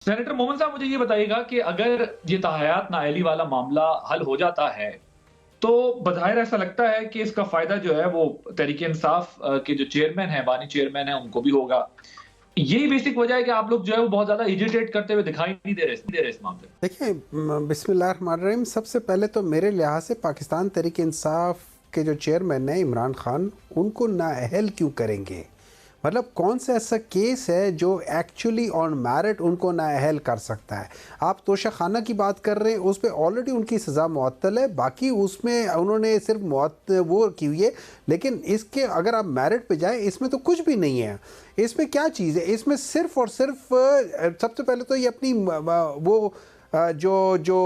Senator Mohammad साहब, मुझे ये बताइएगा कि अगर ये ताहयात नाअहली वाला मामला हल हो जाता है, तो बज़ाहिर ऐसा लगता है कि इसका फ़ायदा जो है वो तहरीक-ए-इंसाफ के जो चेयरमैन हैं, बानी चेयरमैन हैं, उनको भी होगा। यही बेसिक वजह है कि आप लोग जो है वो बहुत ज़्यादा एजिटेट करते हुए दिखाई नहीं दे रहे इस मामले में। देखिए, बिस्मिल्लाहिर्रहमानिर्रहीम, सबसे पहले तो मेरे लिहाज से पाकिस्तान तहरीक इंसाफ के जो चेयरमैन हैं इमरान खान, उनको नाअहल क्यों करेंगे? मतलब कौन सा ऐसा केस है जो एक्चुअली ऑन मेरिट उनको नाअहल कर सकता है? आप तोशाखाना की बात कर रहे हैं, उस पर ऑलरेडी उनकी सज़ा मुअत्तल है, बाकी उसमें उन्होंने सिर्फ वो की हुई है। लेकिन इसके अगर आप मेरिट पे जाएं, इसमें तो कुछ भी नहीं है। इसमें क्या चीज़ है? इसमें सिर्फ और सिर्फ सबसे पहले तो ये अपनी वो जो जो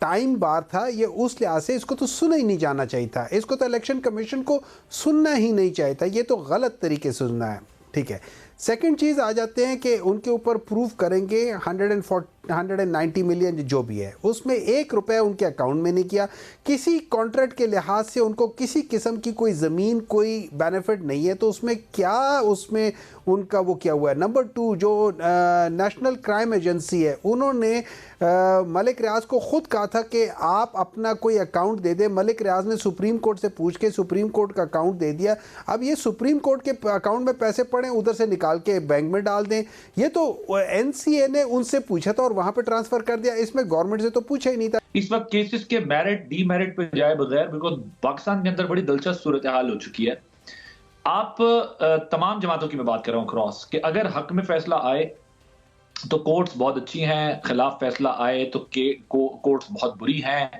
टाइम बार था, ये उस लिहाज से इसको तो सुना ही नहीं जाना चाहिए था। इसको तो इलेक्शन कमीशन को सुनना ही नहीं चाहिए था। ये तो गलत तरीके से सुनना है। ठीक है। सेकंड चीज़ आ जाते हैं कि उनके ऊपर प्रूफ करेंगे 190 मिलियन जो भी है, उसमें 1 रुपये उनके अकाउंट में नहीं किया। किसी कॉन्ट्रैक्ट के लिहाज से उनको किसी किस्म की कोई ज़मीन, कोई बेनिफिट नहीं है, तो उसमें क्या उसमें उनका वो क्या हुआ है? नंबर 2, जो नेशनल क्राइम एजेंसी है, उन्होंने मलिक रियाज को ख़ुद कहा था कि आप अपना कोई अकाउंट दे दें। मलिक रियाज ने सुप्रीम कोर्ट से पूछ के सुप्रीम कोर्ट का अकाउंट दे दिया। अब ये सुप्रीम कोर्ट के अकाउंट में पैसे पड़े, उधर से निकाल के बैंक में डाल दें। ये तो एनसीए ने उनसे पूछा था और वहां पे ट्रांसफर कर दिया। इसमें गवर्नमेंट से तो पूछा ही नहीं था। इस वक्त केसेस के मेरिट डीमेरिट पे जाए बगैर, बिल्कुल पाकिस्तान के अंदर बड़ी दिलचस्प सूरत हाल हो चुकी है। आप तमाम जमातों की मैं बात कर रहा हूं क्रॉस, कि अगर हक में फैसला आए तो कोर्ट्स बहुत अच्छी हैं, खिलाफ फैसला आए तो कोर्ट्स बहुत बुरी हैं,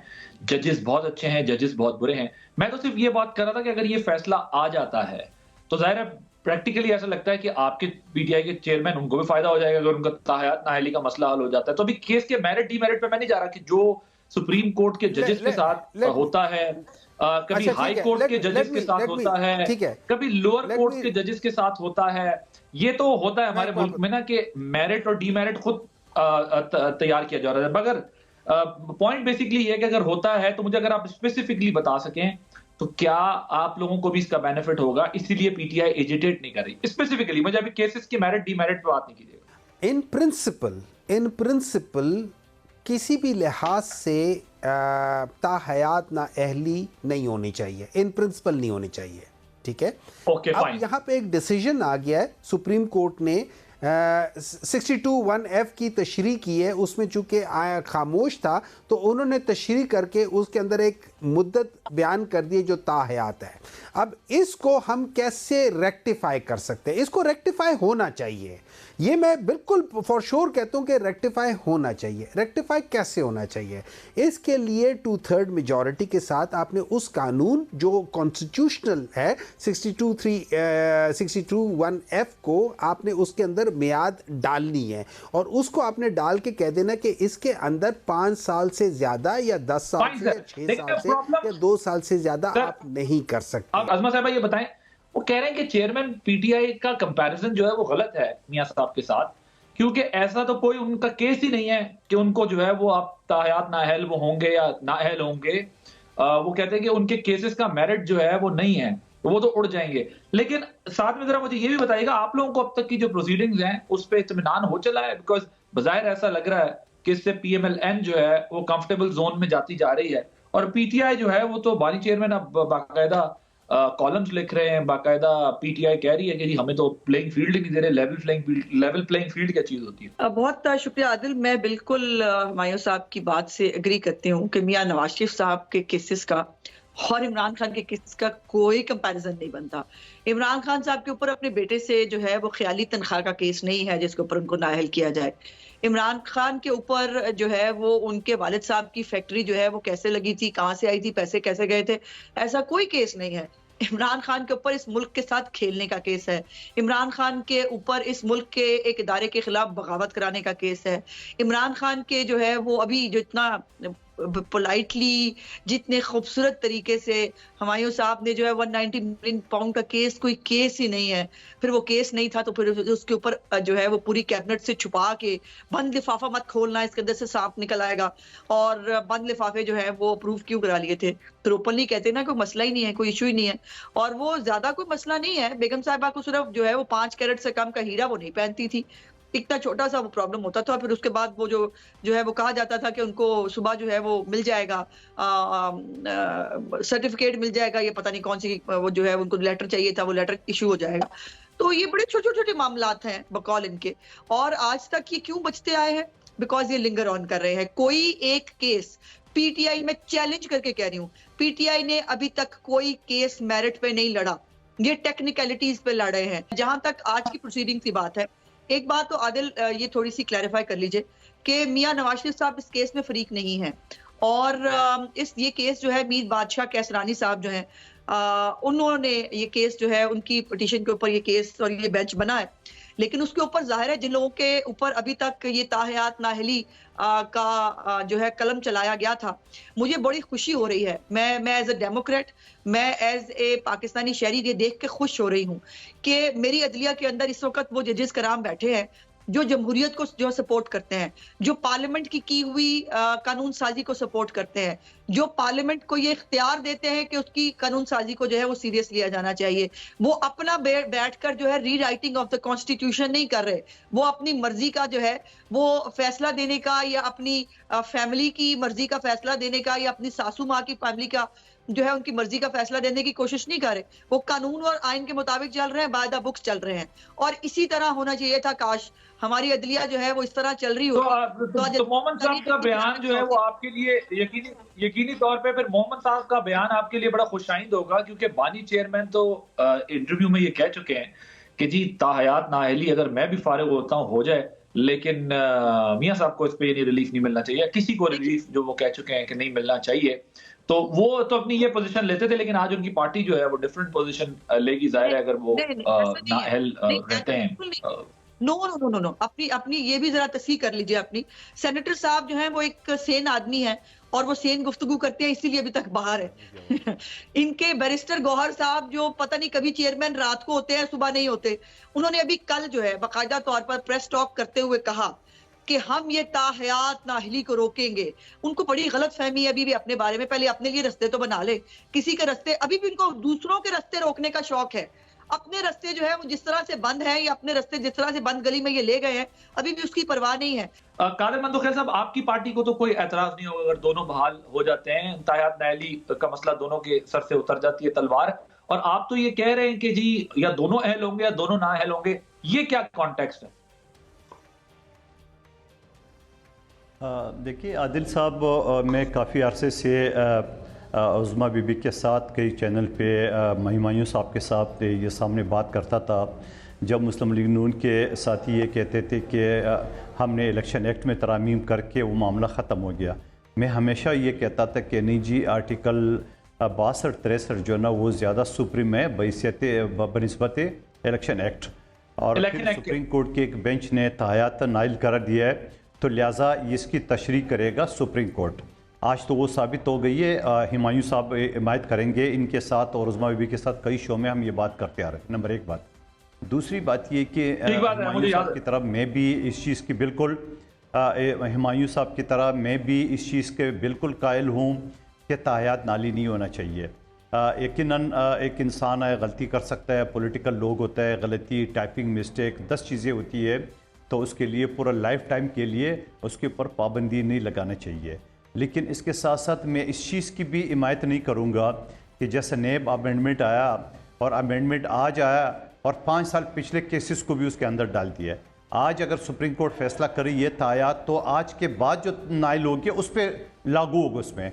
जजेस बहुत अच्छे हैं, जजेस बहुत बुरे हैं। मैं तो सिर्फ ये बात कर रहा था कि अगर ये फैसला आ जाता है तो जाहिर है प्रैक्टिकली ऐसा लगता है कि आपके पीटीआई के चेयरमैन, उनको भी फायदा हो जाएगा अगर उनका ताहयात नाअहली का मसला हल हो जाता है। तो अभी केस के मेरिट डीमेरिट पे मैं नहीं जा रहा कि जो सुप्रीम कोर्ट के जजेस के साथ होता है, कभी हाई कोर्ट के जजेस के साथ होता है, कभी लोअर कोर्ट के जजेस के साथ होता है। ये तो होता है हमारे मुल्क में ना कि मेरिट और डीमेरिट खुद तैयार किया जा रहा है। मगर पॉइंट बेसिकली ये है कि अगर होता है तो मुझे अगर आप स्पेसिफिकली बता सकें तो क्या आप लोगों को भी इसका बेनिफिट होगा, इसीलिए पीटीआई एजिटेट नहीं कर रही। स्पेसिफिकली मुझे अभी केसेस की मेरिट डीमेरिट पे बात नहीं कीजिएगा। इन प्रिंसिपल किसी भी लिहाज से ताहयात नाअहली नहीं होनी चाहिए। इन प्रिंसिपल नहीं होनी चाहिए। ठीक है। अब यहाँ पे एक डिसीजन आ गया है, सुप्रीम कोर्ट ने 62(1)(f) की तशरीह की है। उसमें चूंकि खामोश था तो उन्होंने तशरीह करके उसके अंदर एक मुद्दत बयान कर दी जो ताहयात है। अब इसको हम कैसे रेक्टिफाई कर सकते हैं? इसको रेक्टिफाई होना चाहिए। ये मैं बिल्कुल फॉर श्योर कहता हूँ कि रेक्टिफाई होना चाहिए। रेक्टिफाई कैसे होना चाहिए? इसके लिए 2/3 मेजॉरिटी के साथ आपने उस कानून जो कॉन्स्टिट्यूशनल है 62(1)(f) को आपने उसके अंदर मियाद डालनी है और उसको आपने डाल के कह देना कि इसके अंदर 5 साल से ज्यादा या 10 साल से या 6 साल से या 2 साल से ज्यादा आप नहीं कर सकते। आप अज़मा साहब ये बताएं, वो कह रहे हैं कि चेयरमैन पीटीआई का कंपैरिजन जो है वो गलत है मियां साहब के साथ, क्योंकि ऐसा तो कोई उनका केस ही नहीं है कि उनको जो है वो आप ताहयात नाअहल वो होंगे या नाअहल होंगे। वो कहते हैं कि उनके केसेस का मेरिट जो है वो नहीं है, वो तो उड़ जाएंगे। लेकिन साथ में जरा मुझे ये भी बताइएगा, आप लोगों को अब तक की जो प्रोसीडिंग्स हैं उस पर इत्मीनान हो चला है? बिकॉज बजाहिर ऐसा लग रहा है कि इससे पीएमएलएन जो है वो कंफर्टेबल जोन में जाती जा रही है और पीटीआई जो है वो तो बानी चेयरमैन अब बाकायदा कॉलम्स लिख रहे हैं, बाकायदा पीटीआई कह रही है कि जी हमें तो प्लेइंग फील्ड ही नहीं दे रहे। लेवल प्लेइंग फील्ड क्या चीज होती है? बहुत शुक्रिया आदिल। मैं बिल्कुल हुमायूं साहब की बात से एग्री करती हूँ कि मियां नवाज शरीफ साहब के केसेस का और इमरान खान के केसेस का कोई कंपैरिजन नहीं बनता। इमरान खान साहब के ऊपर अपने बेटे से जो है वो ख्याली तनख्वाह का केस नहीं है जिसके ऊपर उनको नाअहल किया जाए। इमरान खान के ऊपर जो है वो उनके वालिद साहब की फैक्ट्री जो है वो कैसे लगी थी, कहाँ से आई थी, पैसे कैसे गए थे, ऐसा कोई केस नहीं है। इमरान खान के ऊपर इस मुल्क के साथ खेलने का केस है। इमरान खान के ऊपर इस मुल्क के एक इदारे के खिलाफ बगावत कराने का केस है। इमरान खान के जो है वो अभी जो इतना पोलाइटली, जितने खूबसूरत तरीके से हुमायूं साहब ने जो है 190 मिलियन पाउंड का केस कोई केस ही नहीं है। फिर वो केस नहीं था तो फिर उसके ऊपर जो है वो पूरी कैबिनेट से छुपा के बंद लिफाफा मत खोलना, इसके अंदर से सांप निकल आएगा, और बंद लिफाफे जो है वो अप्रूव क्यों करा लिए थे? फिर ओपनली कहते ना कोई मसला ही नहीं है, कोई इशू ही नहीं है। और वो ज्यादा कोई मसला नहीं है। बेगम साहिबा को सिर्फ जो है वो 5 कैरेट से कम का हीरा वो नहीं पहनती थी, इतना छोटा सा वो प्रॉब्लम होता था। फिर उसके बाद वो जो है वो कहा जाता था कि उनको सुबह जो है वो मिल जाएगा, सर्टिफिकेट मिल जाएगा, ये पता नहीं कौन सी वो जो है उनको लेटर चाहिए था, वो लेटर इशू हो जाएगा। तो ये बड़े छोटे छोटे मामलात हैं बकौल इनके, और आज तक ये क्यों बचते आए हैं? बिकॉज ये लिंगर ऑन कर रहे हैं। कोई एक केस पीटीआई में चैलेंज करके कह रही हूँ, पीटीआई ने अभी तक कोई केस मेरिट पे नहीं लड़ा, ये टेक्निकलिटीज पे लड़ रहे हैं। जहां तक आज की प्रोसीडिंग की बात है, एक बात तो आदिल ये थोड़ी सी क्लैरिफाई कर लीजिए कि मियां नवाज शरीफ साहब इस केस में फरीक नहीं है, और ये केस जो है मीर बादशाह कैसरानी साहब जो है उन्होंने ये केस जो है उनकी पिटीशन के ऊपर ये केस और ये बेंच बना है। लेकिन उसके ऊपर जाहिर है जिन लोगों के ऊपर अभी तक ये ताहयात नाहली का जो है कलम चलाया गया था, मुझे बड़ी खुशी हो रही है। मैं एज ए डेमोक्रेट, मैं एज ए पाकिस्तानी शहरी ये देख के खुश हो रही हूँ कि मेरी अदलिया के अंदर इस वक्त वो जजेस कराम बैठे हैं जो जमहूरियत को जो सपोर्ट करते हैं, जो पार्लियामेंट की हुई कानून साजी को सपोर्ट करते हैं, जो पार्लियामेंट को ये इख्तियार देते हैं कि उसकी कानून साजी को जो है वो सीरियस लिया जाना चाहिए। वो अपना बैठकर जो है री राइटिंग ऑफ द कॉन्स्टिट्यूशन नहीं कर रहे, वो अपनी मर्जी का जो है वो फैसला देने का, या अपनी फैमिली की मर्जी का फैसला देने का, या अपनी सासू माँ की फैमिली का जो है उनकी मर्जी का फैसला देने की कोशिश नहीं कर रहे। वो कानून और आइन के मुताबिक चल रहे हैं, बाय द बुक्स चल रहे हैं, और इसी तरह होना चाहिए था। काश हमारी अदलिया जो है वो इस तरह चल रही हो। तो मोहम्मद साहब का बयान जो है वो आपके लिए यकीनी तौर पे, फिर मोहम्मद साहब का बयान आपके लिए बड़ा खुशाइंद होगा, क्योंकि बानी चेयरमैन तो इंटरव्यू में ये कह चुके हैं कि जी ताहयात नाअहली अगर मैं भी फारिग होता हूँ हो जाए, लेकिन मियां साहब को इस पे रिलीफ नहीं मिलना चाहिए, किसी को रिलीफ जो वो कह चुके हैं कि नहीं मिलना चाहिए। तो वो तो अपनी ये पोजीशन लेते थे, लेकिन आज उनकी पार्टी जो है वो डिफरेंट पोजीशन लेगी। जाहिर है अगर वो नाअहल रहते हैं। No no no no no, अपनी ये भी जरा तस्हीह कर लीजिए अपनी। सेनेटर साहब जो हैं वो एक सेन आदमी है, और वो सेन गुफ्तगू करते हैं, इसीलिए अभी तक बाहर है। इनके बैरिस्टर गौहर साहब जो पता नहीं कभी चेयरमैन रात को होते हैं सुबह नहीं होते, उन्होंने अभी कल जो है बाकायदा तौर पर प्रेस टॉक करते हुए कहा कि हम ये ताहयात नाहली को रोकेंगे। उनको बड़ी गलत फहमी है अभी भी अपने बारे में। पहले अपने लिए रास्ते तो बना ले, किसी के रास्ते, अभी भी उनको दूसरों के रास्ते रोकने का शौक है। अपने रास्ते जो है वो जिस तरह से बंद है, या अपने रास्ते जिस तरह से बंद गली में ये ले गए हैं, अभी भी उसकी परवाह नहीं है। कादिर मंदो खैर साहब, आपकी पार्टी को तो कोई एतराज नहीं होगा अगर दोनों बहाल हो जाते हैं, ताहयात नाअहली का मसला दोनों के सर से उतर जाती है तलवार, और आप तो ये कह रहे हैं कि जी या दोनों अहल होंगे या दोनों ना अहल होंगे। ये क्या कॉन्टेक्स्ट है? देखिए आदिल साहब, मैं काफ़ी अरसे से उज़मा बीबी के साथ कई चैनल पे महिमायूं साहब के साथ ये सामने बात करता था, जब मुस्लिम लीग नून के साथी ये कहते थे कि हमने इलेक्शन एक्ट में तरामीम करके वो मामला ख़त्म हो गया। मैं हमेशा ये कहता था कि नहीं जी, आर्टिकल 62-63 जो ना वो ज़्यादा सुप्रीम है बनिस्बत इलेक्शन एक्ट, और फिर सुप्रीम कोर्ट के एक बेंच ने ताहयात नाइल कर दिया है, तो लिहाजा इसकी तशरीह करेगा सुप्रीम कोर्ट। आज तो वो साबित हो गई है। हुमायूं साहब हिमायत करेंगे इनके साथ, और उज़मा बीबी के साथ कई शो में हम ये बात करते आ रहे हैं। नंबर एक बात। दूसरी बात ये कि हुमायूं साहब की तरह मैं भी इस चीज़ की बिल्कुल हुमायूं साहब की तरह मैं भी इस चीज़ के बिल्कुल कायल हूँ कि ताहयात नाली नहीं होना चाहिए। यकीनन एक इंसान है, गलती कर सकता है, पॉलिटिकल लोग होता है, गलती, टाइपिंग मिस्टेक, 10 चीज़ें होती है, तो उसके लिए पूरा लाइफ टाइम के लिए उसके ऊपर पाबंदी नहीं लगाना चाहिए। लेकिन इसके साथ साथ मैं इस चीज़ की भी हिमायत नहीं करूँगा कि जैसे नेब अमेंडमेंट आया और अमेंडमेंट आज आया और 5 साल पिछले केसेस को भी उसके अंदर डाल दिया। आज अगर सुप्रीम कोर्ट फैसला करे ये ताहयात, तो आज के बाद जो नाइल होगी उस पर लागू होगा उसमें।